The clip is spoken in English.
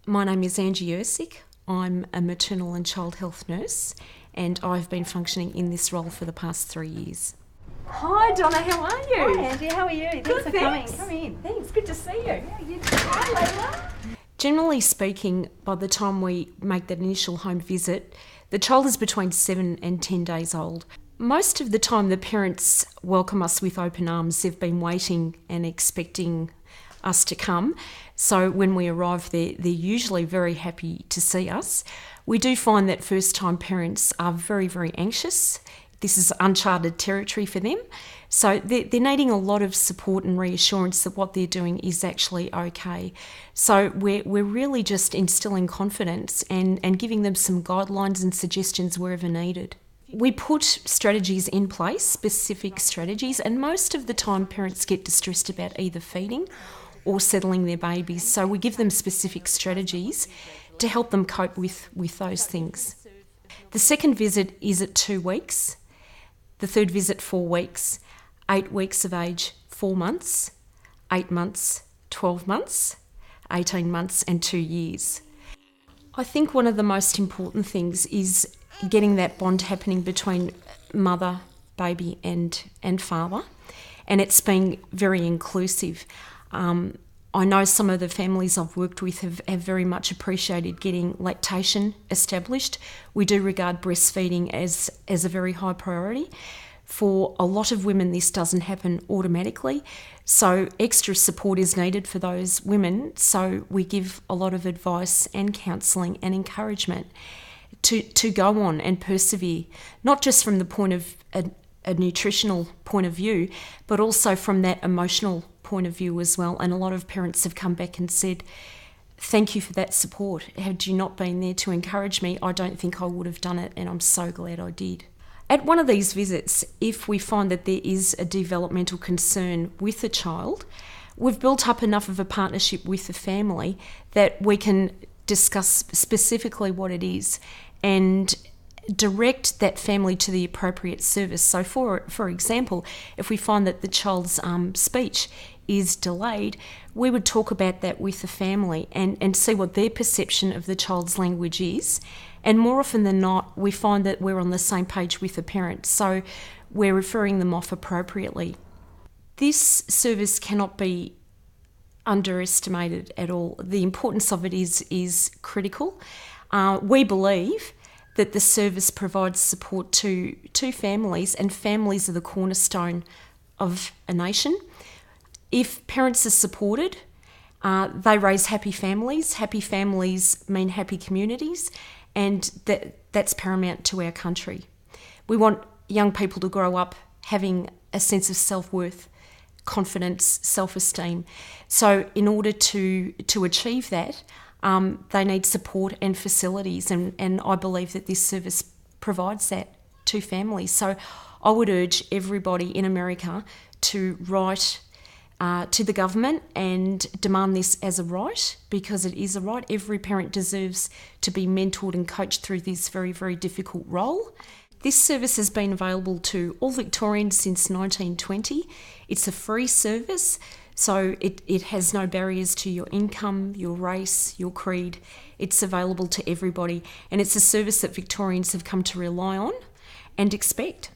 My name is Angie Ersick. I'm a maternal and child health nurse, and I've been functioning in this role for the past 3 years. Hi Donna, how are you? Hi Angie, how are you? Thanks for coming. Come in. Thanks, good to see you. Yeah, you too. Hi Layla. Generally speaking, by the time we make that initial home visit, the child is between 7 and 10 days old. Most of the time the parents welcome us with open arms. They've been waiting and expecting us to come. So when we arrive there, they're usually very happy to see us. We do find that first-time parents are very, very anxious. This is uncharted territory for them. So they're needing a lot of support and reassurance that what they're doing is actually okay. So we're really just instilling confidence and giving them some guidelines and suggestions wherever needed. We put strategies in place, specific strategies, and most of the time parents get distressed about either feeding or settling their babies. So we give them specific strategies to help them cope with those things. The second visit is at 2 weeks. The third visit, 4 weeks. 8 weeks of age, 4 months. 8 months, 12 months. 18 months and 2 years. I think one of the most important things is getting that bond happening between mother, baby and father, and it's being very inclusive. I know some of the families I've worked with have very much appreciated getting lactation established. We do regard breastfeeding as a very high priority. For a lot of women, this doesn't happen automatically, so extra support is needed for those women. So we give a lot of advice and counselling and encouragement to go on and persevere, not just from the point of a nutritional point of view, but also from that emotional point of view as well. And a lot of parents have come back and said, thank you for that support. Had you not been there to encourage me, I don't think I would have done it, and I'm so glad I did. At one of these visits, if we find that there is a developmental concern with the child, we've built up enough of a partnership with the family that we can discuss specifically what it is and direct that family to the appropriate service. So for example, if we find that the child's speech is delayed, we would talk about that with the family and see what their perception of the child's language is. And more often than not, we find that we're on the same page with the parent, so we're referring them off appropriately. This service cannot be underestimated at all. The importance of it is critical. We believe that the service provides support to families, and families are the cornerstone of a nation. If parents are supported, they raise happy families. Happy families mean happy communities, and that's paramount to our country. We want young people to grow up having a sense of self-worth, confidence, self-esteem. So in order to achieve that, they need support and facilities, and I believe that this service provides that to families. So I would urge everybody in America to write to the government and demand this as a right, because it is a right. Every parent deserves to be mentored and coached through this very, very difficult role. This service has been available to all Victorians since 1920. It's a free service, so it has no barriers to your income, your race, your creed. It's available to everybody, and it's a service that Victorians have come to rely on and expect.